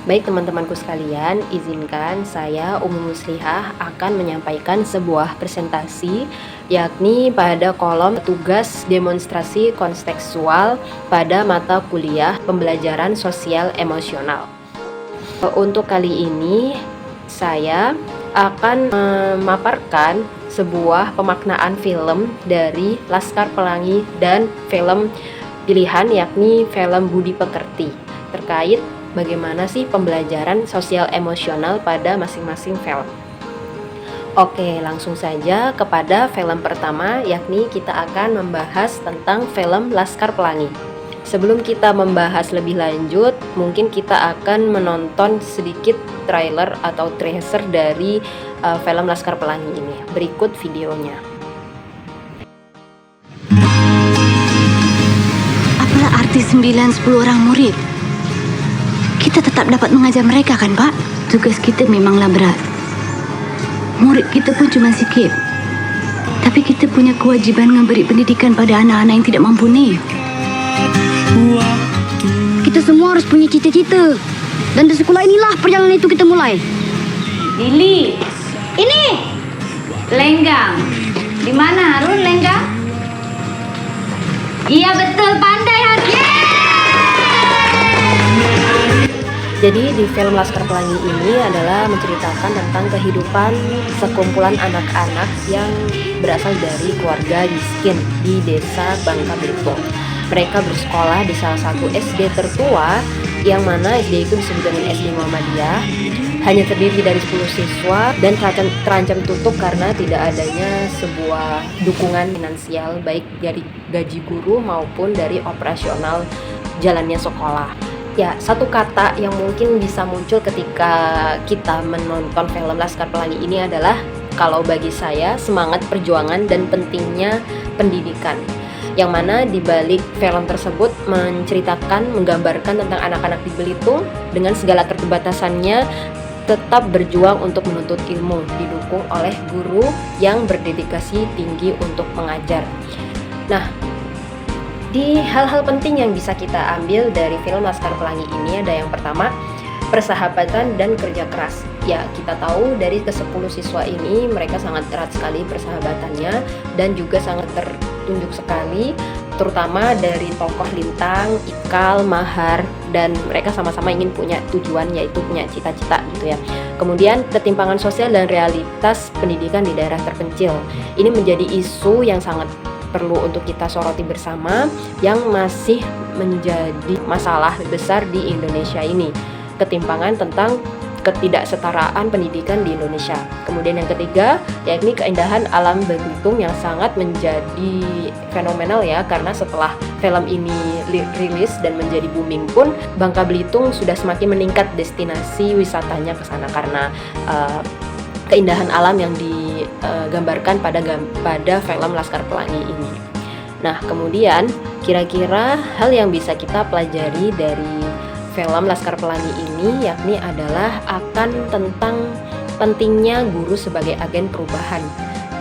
Baik teman-temanku sekalian, izinkan saya Umu Muslihah akan menyampaikan sebuah presentasi yakni pada kolom tugas demonstrasi kontekstual pada mata kuliah pembelajaran sosial emosional. Untuk kali ini saya akan memaparkan sebuah pemaknaan film dari Laskar Pelangi dan film pilihan yakni film Budi Pekerti terkait bagaimana sih pembelajaran sosial emosional pada masing-masing film. Oke, langsung saja kepada film pertama, yakni kita akan membahas tentang film Laskar Pelangi. Sebelum kita membahas lebih lanjut, mungkin kita akan menonton sedikit trailer atau teaser dari film Laskar Pelangi ini. Berikut videonya. Apalah arti 9-10 orang murid? Kita tetap dapat mengajar mereka kan, Pak? Tugas kita memanglah berat. Murid kita pun cuma sikit. Tapi kita punya kewajiban memberi pendidikan pada anak-anak yang tidak mampu ni. Kita semua harus punya cita-cita. Dan di sekolah inilah perjalanan itu kita mulai. Lili, ini Lenggang. Di mana Harun Lenggang? Iya betul, pandai Harun. Jadi di film Laskar Pelangi ini adalah menceritakan tentang kehidupan sekumpulan anak-anak yang berasal dari keluarga miskin di desa Bangka Belitung. Mereka bersekolah di salah satu SD tertua, yang mana SD itu disebut dengan SD Muhammadiyah. Hanya terdiri dari 10 siswa dan terancam tutup karena tidak adanya sebuah dukungan finansial baik dari gaji guru maupun dari operasional jalannya sekolah. Ya, satu kata yang mungkin bisa muncul ketika kita menonton film Laskar Pelangi ini adalah, kalau bagi saya, semangat perjuangan dan pentingnya pendidikan. Yang mana di balik film tersebut menggambarkan tentang anak-anak di Belitung dengan segala keterbatasannya tetap berjuang untuk menuntut ilmu, didukung oleh guru yang berdedikasi tinggi untuk mengajar. Nah, di hal-hal penting yang bisa kita ambil dari film Laskar Pelangi ini ada yang pertama, persahabatan dan kerja keras. Ya, kita tahu dari ke-10 siswa ini mereka sangat erat sekali persahabatannya dan juga sangat tertunjuk sekali, terutama dari tokoh Lintang, Ikal, Mahar, dan mereka sama-sama ingin punya tujuan, yaitu punya cita-cita gitu ya. Kemudian ketimpangan sosial dan realitas pendidikan di daerah terpencil. Ini menjadi isu yang sangat perlu untuk kita soroti bersama, yang masih menjadi masalah besar di Indonesia ini. Ketimpangan tentang ketidaksetaraan pendidikan di Indonesia. Kemudian yang ketiga, yakni keindahan alam Belitung yang sangat menjadi fenomenal ya, karena setelah film ini rilis dan menjadi booming pun, Bangka Belitung sudah semakin meningkat destinasi wisatanya ke sana karena keindahan alam yang digambarkan pada film Laskar Pelangi ini. Nah, kemudian kira-kira hal yang bisa kita pelajari dari film Laskar Pelangi ini yakni adalah akan tentang pentingnya guru sebagai agen perubahan.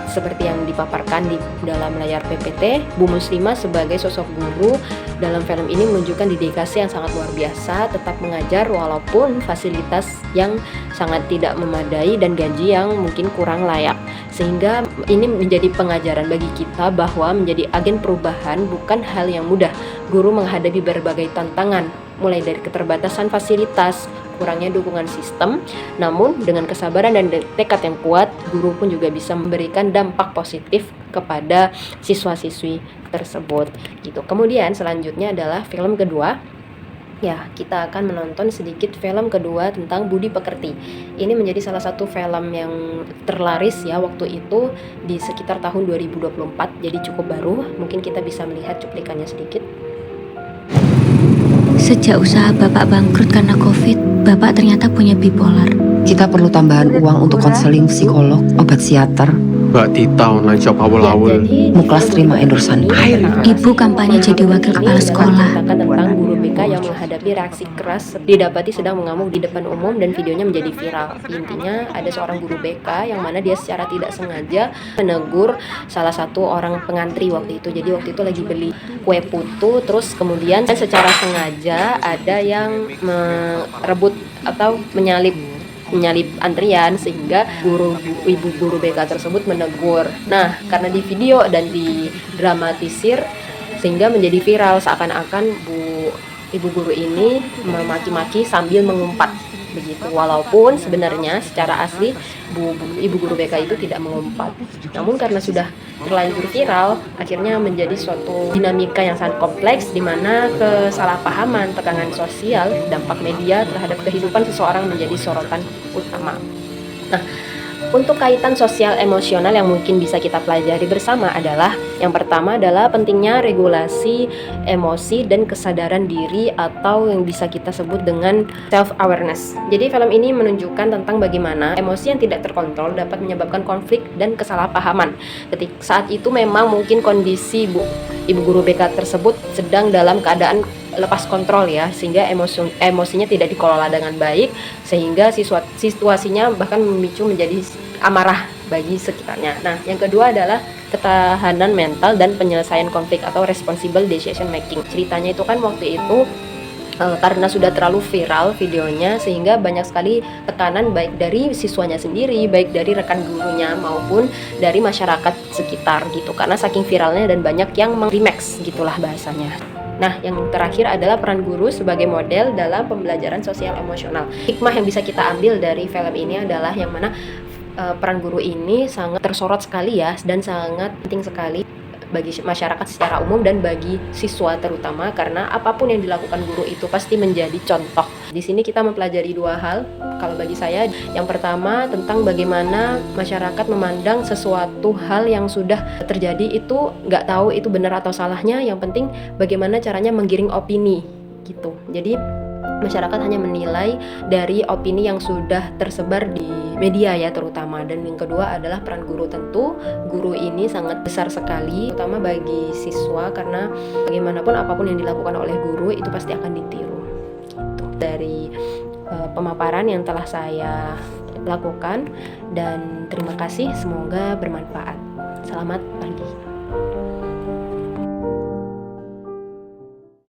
Seperti yang dipaparkan di dalam layar PPT, Bu Muslimah sebagai sosok guru dalam film ini menunjukkan dedikasi yang sangat luar biasa, tetap mengajar walaupun fasilitas yang sangat tidak memadai dan gaji yang mungkin kurang layak. Sehingga ini menjadi pengajaran bagi kita bahwa menjadi agen perubahan bukan hal yang mudah. Guru menghadapi berbagai tantangan, mulai dari keterbatasan fasilitas, kurangnya dukungan sistem, namun dengan kesabaran dan tekad yang kuat, guru pun juga bisa memberikan dampak positif kepada siswa-siswi tersebut gitu. Kemudian selanjutnya adalah film kedua. Ya, kita akan menonton sedikit film kedua tentang Budi Pekerti. Ini menjadi salah satu film yang terlaris ya waktu itu di sekitar tahun 2024, jadi cukup baru. Mungkin kita bisa melihat cuplikannya sedikit. Sejak usaha Bapak bangkrut karena COVID, Bapak ternyata punya bipolar. Kita perlu tambahan uang untuk konseling psikolog, obat psikiater. Mbak Tita online shop awal-awal. Muklas terima endorsan air. Ibu kampanye jadi wakil kepala sekolah. Tentang guru BK yang menghadapi reaksi keras didapati sedang mengamuk di depan umum dan videonya menjadi viral. Intinya ada seorang guru BK yang mana dia secara tidak sengaja menegur salah satu orang pengantri waktu itu. Jadi waktu itu lagi beli kue putu, terus kemudian secara sengaja ada yang merebut atau menyalip antrian, sehingga ibu guru BK tersebut menegur. Nah, karena di video dan didramatisir sehingga menjadi viral, seakan-akan ibu guru ini memaki-maki sambil mengumpat begitu, walaupun sebenarnya secara asli ibu guru BK itu tidak mengumpat. Namun karena sudah terlanjur viral, akhirnya menjadi suatu dinamika yang sangat kompleks, di mana kesalahpahaman, tekanan sosial, dampak media terhadap kehidupan seseorang menjadi sorotan utama. Nah, untuk kaitan sosial emosional yang mungkin bisa kita pelajari bersama adalah, yang pertama adalah pentingnya regulasi emosi dan kesadaran diri, atau yang bisa kita sebut dengan self-awareness. Jadi film ini menunjukkan tentang bagaimana emosi yang tidak terkontrol dapat menyebabkan konflik dan kesalahpahaman. Saat itu memang mungkin kondisi ibu guru BK tersebut sedang dalam keadaan lepas kontrol ya, sehingga emosinya tidak dikelola dengan baik, sehingga situasinya bahkan memicu menjadi amarah bagi sekitarnya. Nah, yang kedua adalah ketahanan mental dan penyelesaian konflik atau responsible decision making. Ceritanya itu kan waktu itu karena sudah terlalu viral videonya, sehingga banyak sekali tekanan baik dari siswanya sendiri, baik dari rekan gurunya maupun dari masyarakat sekitar gitu, karena saking viralnya dan banyak yang remix gitulah bahasanya. Nah, yang terakhir adalah peran guru sebagai model dalam pembelajaran sosial emosional. Hikmah yang bisa kita ambil dari film ini adalah yang mana peran guru ini sangat tersorot sekali ya, dan sangat penting sekali bagi masyarakat secara umum dan bagi siswa terutama, karena apapun yang dilakukan guru itu pasti menjadi contoh. Di sini kita mempelajari dua hal kalau bagi saya. Yang pertama tentang bagaimana masyarakat memandang sesuatu hal yang sudah terjadi itu, nggak tahu itu benar atau salahnya, yang penting bagaimana caranya menggiring opini gitu. Jadi masyarakat hanya menilai dari opini yang sudah tersebar di media ya terutama. Dan yang kedua adalah peran guru. Tentu guru ini sangat besar sekali, terutama bagi siswa, karena bagaimanapun apapun yang dilakukan oleh guru itu pasti akan ditiru gitu. Dari pemaparan yang telah saya lakukan, dan terima kasih, semoga bermanfaat. Selamat pagi.